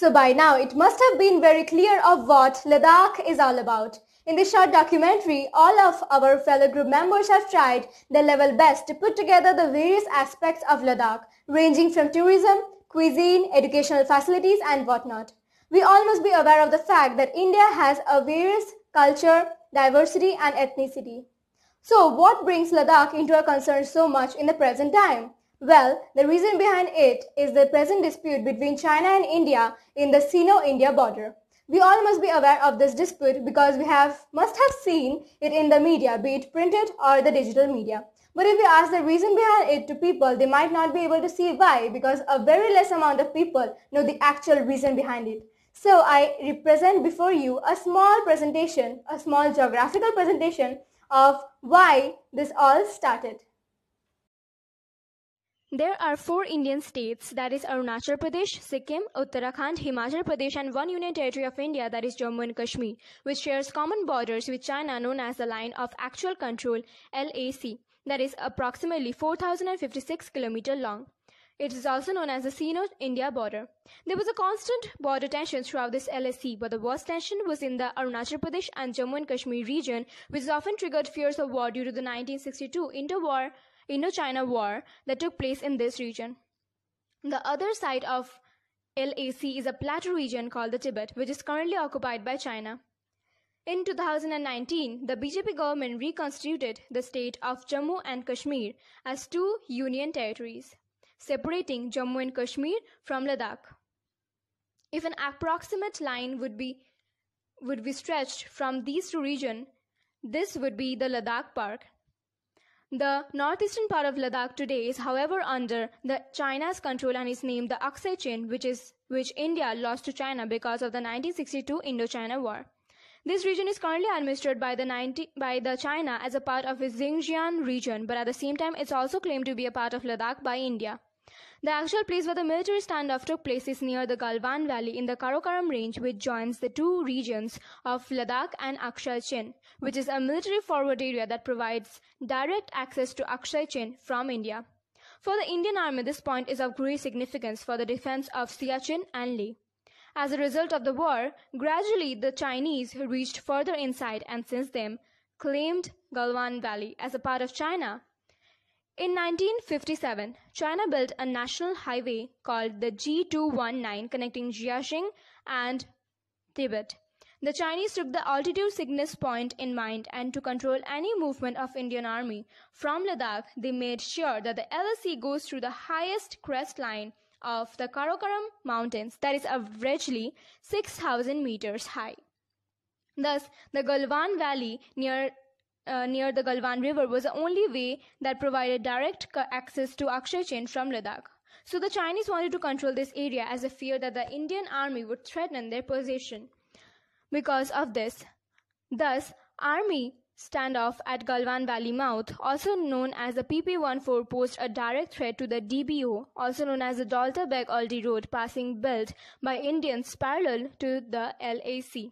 So by now, it must have been very clear of what Ladakh is all about. In this short documentary, all of our fellow group members have tried their level best to put together the various aspects of Ladakh, ranging from tourism, cuisine, educational facilities, and whatnot. We all must be aware of the fact that India has a various culture, diversity, and ethnicity. So what brings Ladakh into our concern so much in the present time? Well, the reason behind it is the present dispute between China and India in the Sino-India border. We all must be aware of this dispute because we must have seen it in the media, be it printed or the digital media. But if we ask the reason behind it to people, they might not be able to see why because a very less amount of people know the actual reason behind it. So I represent before you a small presentation, a small geographical presentation of why this all started. There are 4 Indian states, that is Arunachal Pradesh, Sikkim, Uttarakhand, Himachal Pradesh and one union territory of India, that is Jammu and Kashmir, which shares common borders with China known as the Line of Actual Control LAC, that is approximately 4,056 km long. It is also known as the Sino-India border. There was a constant border tension throughout this LAC, but the worst tension was in the Arunachal Pradesh and Jammu and Kashmir region, which often triggered fears of war due to the 1962 Indo-China War that took place in this region. The other side of LAC is a plateau region called the Tibet, which is currently occupied by China. In 2019, the BJP government reconstituted the state of Jammu and Kashmir as 2 union territories, separating Jammu and Kashmir from Ladakh. If an approximate line would be stretched from these 2 regions, this would be the Ladakh Park. The northeastern part of Ladakh today is, however, under China's control and is named the Aksai Chin, which India lost to China because of the 1962 Indo-China War. This region is currently administered by the China as a part of its Xinjiang region, but at the same time, it's also claimed to be a part of Ladakh by India. The actual place where the military standoff took place is near the Galwan Valley in the Karakoram range, which joins the 2 regions of Ladakh and Aksai Chin, which is a military forward area that provides direct access to Aksai Chin from India. For the Indian Army, this point is of great significance for the defense of Siachen and Leh. As a result of the war, gradually the Chinese reached further inside and since then claimed Galwan Valley as a part of China. In 1957, China built a national highway called the G219 connecting Jiaxing and Tibet. The Chinese took the altitude sickness point in mind, and to control any movement of Indian Army from Ladakh, they made sure that the LAC goes through the highest crest line of the Karakoram Mountains, that is averagely 6,000 meters high. Thus, the Galwan Valley near the Galwan River was the only way that provided direct access to Aksai Chin from Ladakh. So the Chinese wanted to control this area as a fear that the Indian Army would threaten their position. Because of this, thus, Army standoff at Galwan Valley mouth, also known as the PP-14, posed a direct threat to the DBO, also known as the Dalta Beg Aldi Road, passing built by Indians parallel to the LAC.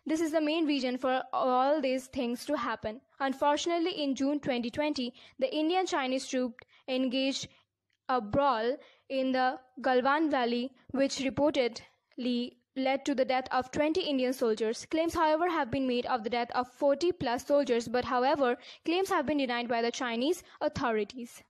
This is the main reason for all these things to happen. Unfortunately, in June 2020, the Indian-Chinese troops engaged a brawl in the Galwan Valley, which reportedly led to the death of 20 Indian soldiers. Claims, however, have been made of the death of 40 plus soldiers, but however, claims have been denied by the Chinese authorities.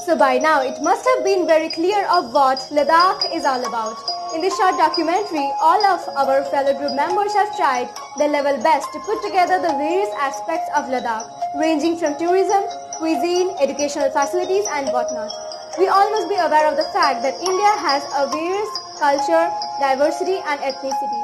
So by now it must have been very clear of what Ladakh is all about. In this short documentary, all of our fellow group members have tried their level best to put together the various aspects of Ladakh, ranging from tourism, cuisine, educational facilities and whatnot. We all must be aware of the fact that India has a various culture, diversity and ethnicity.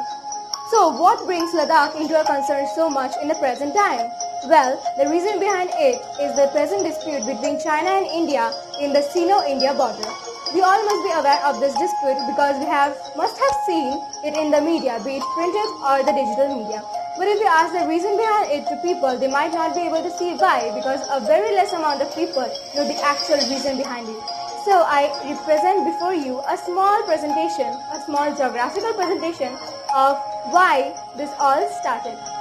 So what brings Ladakh into our concern so much in the present time? Well, the reason behind it is the present dispute between China and India in the Sino-India border. We all must be aware of this dispute because we must have seen it in the media, be it printed or the digital media. But if you ask the reason behind it to people, they might not be able to see why, because a very less amount of people know the actual reason behind it. So I represent before you a small presentation, a small geographical presentation of why this all started.